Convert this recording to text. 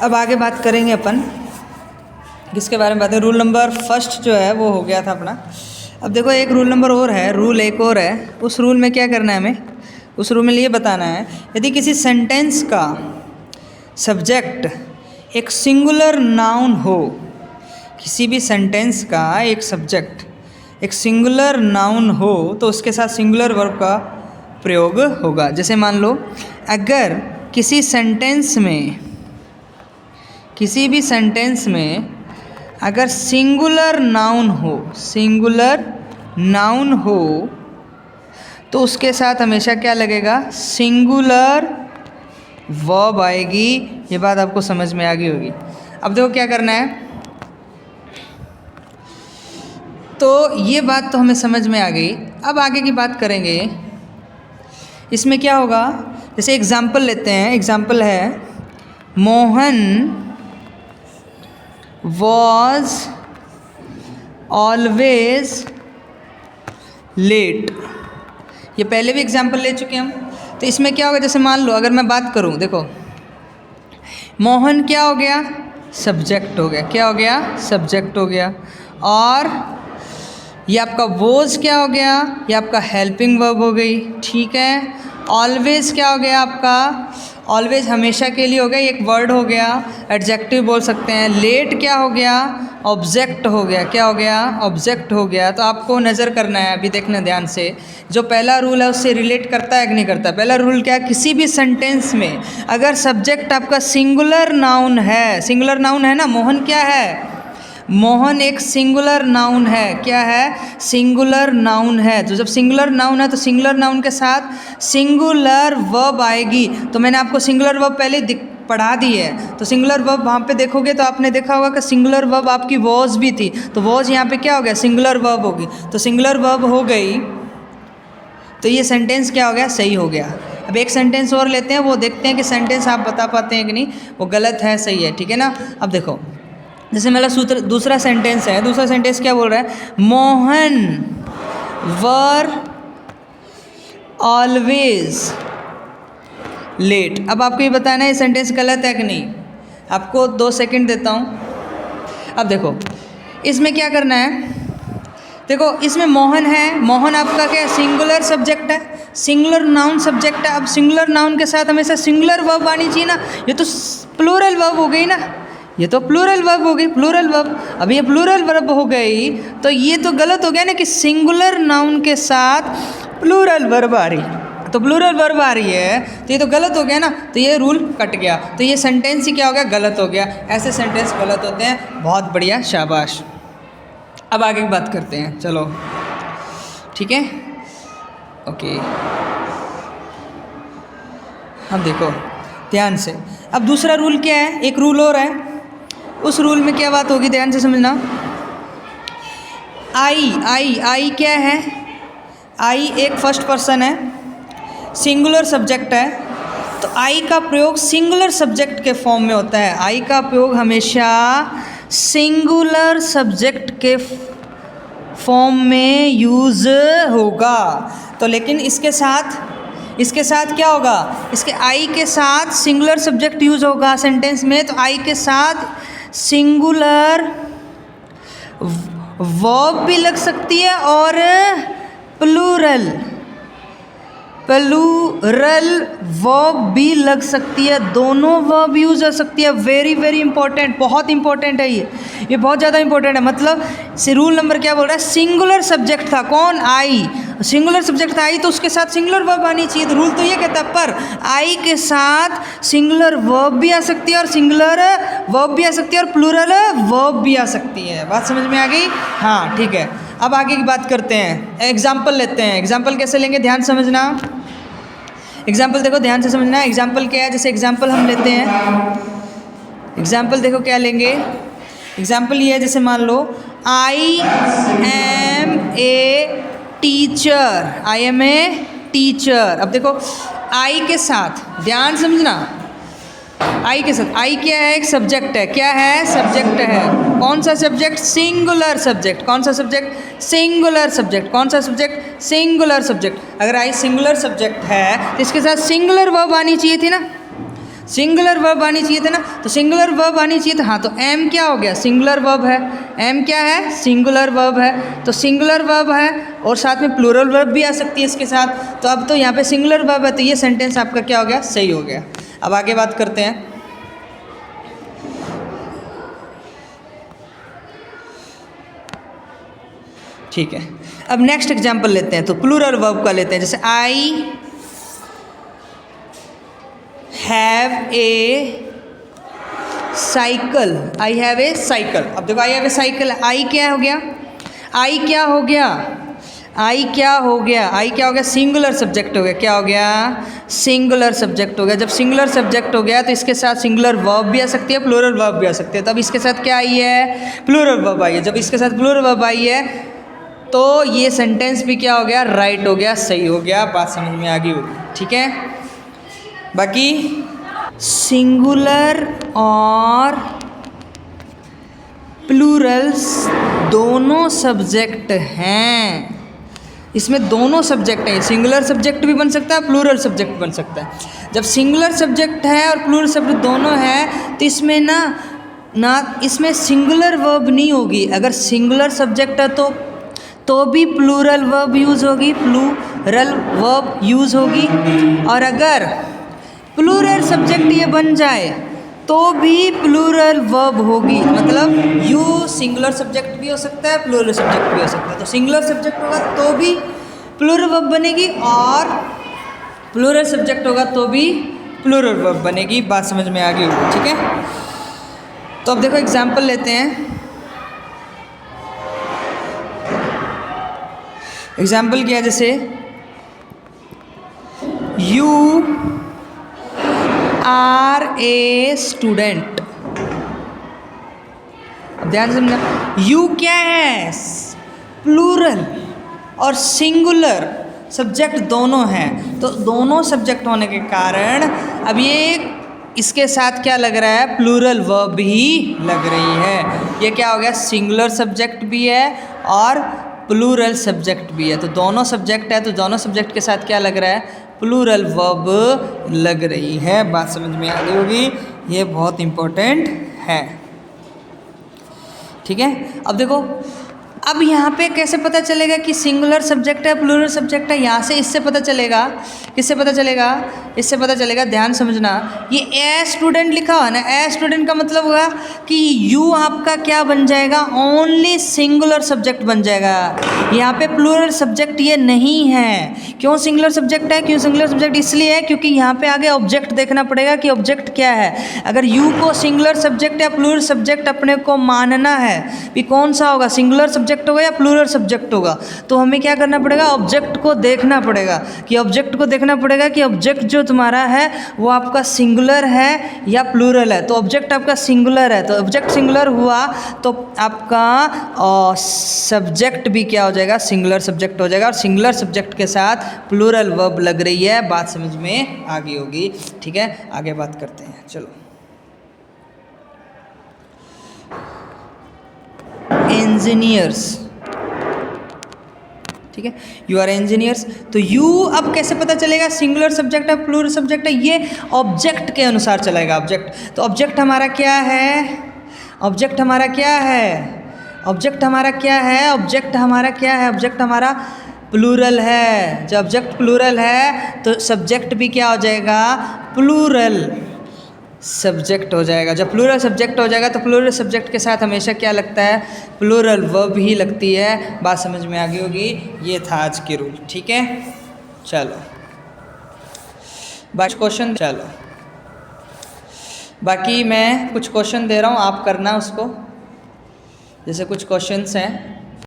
अब आगे बात करेंगे अपन किसके बारे में बात है। रूल नंबर फर्स्ट जो है वो हो गया था अपना। अब देखो एक रूल नंबर और है, रूल एक और है। उस रूल में क्या करना है हमें, उस रूल में ये बताना है यदि किसी सेंटेंस का सब्जेक्ट एक सिंगुलर नाउन हो, किसी भी सेंटेंस का एक सब्जेक्ट एक सिंगुलर नाउन हो तो उसके साथ सिंगुलर वर्ब का प्रयोग होगा। जैसे मान लो अगर किसी सेंटेंस में, किसी भी सेंटेंस में अगर सिंगुलर नाउन हो, सिंगुलर नाउन हो तो उसके साथ हमेशा क्या लगेगा, सिंगुलर वर्ब आएगी। ये बात आपको समझ में आ गई होगी। अब देखो क्या करना है, तो ये बात तो हमें समझ में आ गई। अब आगे की बात करेंगे। इसमें क्या होगा, जैसे एग्जाम्पल लेते हैं। एग्जाम्पल है मोहन वॉज ऑलवेज लेट। ये पहले भी एग्जाम्पल ले चुके हैं हम। तो इसमें क्या होगा, जैसे मान लो अगर मैं बात करूं, देखो मोहन क्या हो गया, सब्जेक्ट हो गया। क्या हो गया, सब्जेक्ट हो गया। और ये आपका वॉज क्या हो गया, ये आपका हेल्पिंग वर्ब हो गई। ठीक है। ऑलवेज क्या हो गया आपका, ऑलवेज हमेशा के लिए हो गया, एक वर्ड हो गया, एडजेक्टिव बोल सकते हैं। लेट क्या हो गया, ऑब्जेक्ट हो गया। क्या हो गया, ऑब्जेक्ट हो गया। तो आपको नज़र करना है, अभी देखना ध्यान से, जो पहला रूल है उससे रिलेट करता है कि नहीं करता। पहला रूल क्या है, किसी भी सेंटेंस में अगर सब्जेक्ट आपका सिंगुलर नाउन है, सिंगुलर नाउन है ना, मोहन क्या है, मोहन एक सिंगुलर नाउन है। क्या है, सिंगुलर नाउन है। तो जब सिंगुलर नाउन है तो सिंगुलर नाउन के साथ सिंगुलर वर्ब आएगी। तो मैंने आपको सिंगुलर वर्ब पहले पढ़ा दी है। तो सिंगुलर वर्ब वहाँ पे देखोगे तो आपने देखा होगा कि सिंगुलर वर्ब आपकी वॉज भी थी। तो वॉज यहाँ पे क्या हो गया, सिंगुलर वर्ब होगी। तो सिंगुलर वर्ब हो गई तो ये सेंटेंस क्या हो गया, सही हो गया। अब एक सेंटेंस और लेते हैं, वो देखते हैं कि सेंटेंस आप बता पाते हैं कि नहीं, वो गलत है सही है। ठीक है ना। अब देखो जैसे मेरा सूत्र दूसरा सेंटेंस है। दूसरा सेंटेंस क्या बोल रहा है, मोहन वर ऑलवेज लेट। अब आपको ये बताना है ये सेंटेंस गलत है कि नहीं। आपको 2 सेकंड देता हूँ। अब देखो इसमें क्या करना है, देखो इसमें मोहन है, मोहन आपका क्या सिंगुलर सब्जेक्ट है, सिंगुलर नाउन सब्जेक्ट है। अब सिंगुलर नाउन के साथ हमेशा सिंगुलर वर्ब आनी चाहिए ना। ये तो प्लूरल वर्ब हो गई ना, ये तो प्लूरल वर्ब हो गई, प्लूरल वर्ब। अब ये प्लूरल वर्ब हो गई तो ये तो गलत हो गया ना कि सिंगुलर नाउन के साथ प्लूरल वर्ब आ रही, तो प्लूरल वर्ब आ रही है तो ये तो गलत हो गया ना। तो ये रूल कट गया, तो ये सेंटेंस ही क्या हो गया, गलत हो गया। ऐसे सेंटेंस गलत होते हैं। बहुत बढ़िया, शाबाश। अब आगे की बात करते हैं, चलो ठीक है, ओके। अब देखो ध्यान से, अब दूसरा रूल क्या है, एक रूल और है। उस रूल में क्या बात होगी, ध्यान से समझना। आई आई आई क्या है, आई एक फर्स्ट पर्सन है, सिंगुलर सब्जेक्ट है। तो आई का प्रयोग सिंगुलर सब्जेक्ट के फॉर्म में होता है। आई का प्रयोग हमेशा सिंगुलर सब्जेक्ट के फॉर्म में यूज़ होगा। तो लेकिन इसके साथ क्या होगा, इसके आई के साथ सिंगुलर सब्जेक्ट यूज़ होगा सेंटेंस में। तो आई के साथ सिंगुलर वर्ब भी लग सकती है और प्लूरल वर्ब भी लग सकती है। दोनों वर्ब यूज हो सकती है। वेरी वेरी इंपॉर्टेंट, बहुत इंपॉर्टेंट है ये बहुत ज़्यादा इंपॉर्टेंट है। मतलब से रूल नंबर क्या बोल रहा है, सिंगुलर सब्जेक्ट था कौन, आई, सिंगुलर सब्जेक्ट था आई, तो उसके साथ सिंगुलर वर्ब आनी चाहिए। तो रूल तो ये कहता है, पर आई के साथ सिंगुलर वर्ब भी आ सकती है और सिंगुलर वर्ब भी आ सकती है और प्लूरल वर्ब भी आ सकती है। बात समझ में आ गई, हाँ ठीक है। अब आगे की बात करते हैं, एग्जाम्पल लेते हैं। एग्जाम्पल कैसे लेंगे, ध्यान समझना। एग्जाम्पल देखो ध्यान से समझना। एग्जाम्पल क्या है, जैसे एग्जाम्पल हम लेते हैं, एग्जाम्पल देखो क्या लेंगे। एग्जाम्पल ये है, जैसे मान लो I am a teacher, I am a teacher. अब देखो आई के साथ ध्यान समझना, आई के साथ, आई क्या है, एक सब्जेक्ट है। क्या है, सब्जेक्ट है। कौन सा सब्जेक्ट, सिंगुलर सब्जेक्ट। कौन सा सब्जेक्ट, सिंगुलर सब्जेक्ट। कौन सा सब्जेक्ट, सिंगुलर सब्जेक्ट। अगर आई सिंगुलर सब्जेक्ट है तो इसके साथ सिंगुलर वर्ब आनी चाहिए थी ना। सिंगुलर वर्ब आनी चाहिए था ना, तो सिंगुलर वर्ब आनी चाहिए था। हाँ, तो एम क्या हो गया, सिंगुलर वर्ब है। एम क्या है, सिंगुलर वर्ब है। तो सिंगुलर वर्ब है और साथ में प्लूरल वर्ब भी आ सकती है इसके साथ। तो अब तो यहाँ पे सिंगुलर वर्ब है, तो ये सेंटेंस आपका क्या हो गया, सही हो गया। अब आगे बात करते हैं। ठीक है, अब नेक्स्ट एग्जाम्पल लेते हैं। तो प्लूरल वर्ब का लेते हैं, जैसे I have a cycle. I have a cycle. अब देखो आई हैव ए साइकिल, आई क्या हो गया, आई क्या हो गया, आई क्या हो गया, आई क्या हो गया, सिंगुलर सब्जेक्ट हो गया। क्या हो गया, सिंगुलर सब्जेक्ट हो गया। जब सिंगुलर सब्जेक्ट हो गया तो इसके साथ सिंगुलर वर्ब भी आ सकती है, प्लूरल वर्ब भी आ सकती है। तब इसके साथ क्या आई है, प्लूरल वर्ब आई है। जब इसके साथ प्लूरल वर्ब आई है तो ये सेंटेंस भी क्या हो गया, राइट हो गया, सही हो गया। बात समझ में आ गई होगी, ठीक है। बाकी सिंगुलर और प्लूरल्स दोनों सब्जेक्ट हैं, इसमें दोनों सब्जेक्ट हैं। सिंगुलर सब्जेक्ट भी बन सकता है, प्लूरल सब्जेक्ट बन सकता है। जब सिंगुलर सब्जेक्ट है और प्लूरल सब्जेक्ट दोनों है तो इसमें ना इसमें सिंगुलर वर्ब नहीं होगी। अगर सिंगुलर सब्जेक्ट है तो भी प्लूरल वर्ब यूज़ होगी, प्लूरल वर्ब यूज़ होगी। और अगर प्लूरल सब्जेक्ट ये बन जाए तो भी प्लूरल वर्ब होगी। मतलब यू सिंगुलर सब्जेक्ट भी हो सकता है, प्लूरल सब्जेक्ट भी हो सकता है। तो सिंगुलर सब्जेक्ट होगा तो भी प्लूरल वर्ब बनेगी और प्लूरल सब्जेक्ट होगा तो भी प्लूरल वर्ब बनेगी। बात समझ में आ गई होगी, ठीक है। तो अब देखो एग्जाम्पल लेते हैं। एग्जाम्पल क्या है, जैसे यू आर ए स्टूडेंट। अब ध्यान से समझना, यू क्या है, प्लूरल और सिंगुलर सब्जेक्ट दोनों हैं। तो दोनों सब्जेक्ट होने के कारण अब ये इसके साथ क्या लग रहा है, प्लूरल वर्ब ही लग रही है। ये क्या हो गया, सिंगुलर सब्जेक्ट भी है और प्लूरल सब्जेक्ट भी है। तो दोनों सब्जेक्ट है, तो दोनों सब्जेक्ट के साथ क्या लग रहा है, प्लूरल वर्ब लग रही है। बात समझ में आ गई होगी, ये बहुत इम्पोर्टेंट है, ठीक है। अब देखो, अब यहाँ पे कैसे पता चलेगा कि सिंगुलर सब्जेक्ट है प्लूरल सब्जेक्ट है, यहाँ से इससे पता चलेगा। किससे पता चलेगा, इससे पता चलेगा। ध्यान समझना, ये ए स्टूडेंट लिखा हुआ ना, ए स्टूडेंट का मतलब हुआ कि यू आपका क्या बन जाएगा, ओनली सिंगुलर सब्जेक्ट बन जाएगा। यहाँ पे प्लूरल सब्जेक्ट ये नहीं है। क्यों सिंगुलर सब्जेक्ट है, क्यों सिंगुलर सब्जेक्ट इसलिए है क्योंकि यहाँ पे आगे ऑब्जेक्ट देखना पड़ेगा कि ऑब्जेक्ट क्या है। अगर यू को सिंगुलर सब्जेक्ट या प्लूरल सब्जेक्ट अपने को मानना है कि कौन सा होगा, सिंगुलर सब्जेक्ट होगा या प्लूरल सब्जेक्ट होगा, तो हमें क्या करना पड़ेगा, ऑब्जेक्ट को देखना पड़ेगा कि ऑब्जेक्ट को देखना पड़ेगा कि ऑब्जेक्ट जो तुम्हारा है वो आपका सिंगुलर है या प्लूरल है। तो ऑब्जेक्ट आपका सिंगुलर है, तो ऑब्जेक्ट सिंगुलर हुआ तो आपका सब्जेक्ट भी क्या हो जाएगा, सिंगुलर सब्जेक्ट हो जाएगा। और सिंगुलर सब्जेक्ट के साथ प्लूरल वर्ब लग रही है। बात समझ में आ गई होगी, ठीक है। आगे बात करते हैं, चलो। इंजीनियर्स, ठीक है, यू आर इंजीनियर्स। तो यू अब कैसे पता चलेगा सिंगुलर सब्जेक्ट है प्लूरल सब्जेक्ट है, ये ऑब्जेक्ट के अनुसार चलेगा। ऑब्जेक्ट, तो ऑब्जेक्ट हमारा क्या है, ऑब्जेक्ट हमारा क्या है, ऑब्जेक्ट हमारा क्या है, ऑब्जेक्ट हमारा क्या है, ऑब्जेक्ट हमारा प्लूरल है। जब ऑब्जेक्ट प्लूरल है तो सब्जेक्ट भी क्या हो जाएगा, प्लूरल सब्जेक्ट हो जाएगा। जब प्लूरल सब्जेक्ट हो जाएगा तो प्लूरल सब्जेक्ट के साथ हमेशा क्या लगता है, प्लूरल वर्ब ही लगती है। बात समझ में आ गई होगी, ये था आज के रूल, ठीक है। चलो बाकी क्वेश्चन, चलो बाकी मैं कुछ क्वेश्चन दे रहा हूँ, आप करना उसको। जैसे कुछ क्वेश्चंस हैं,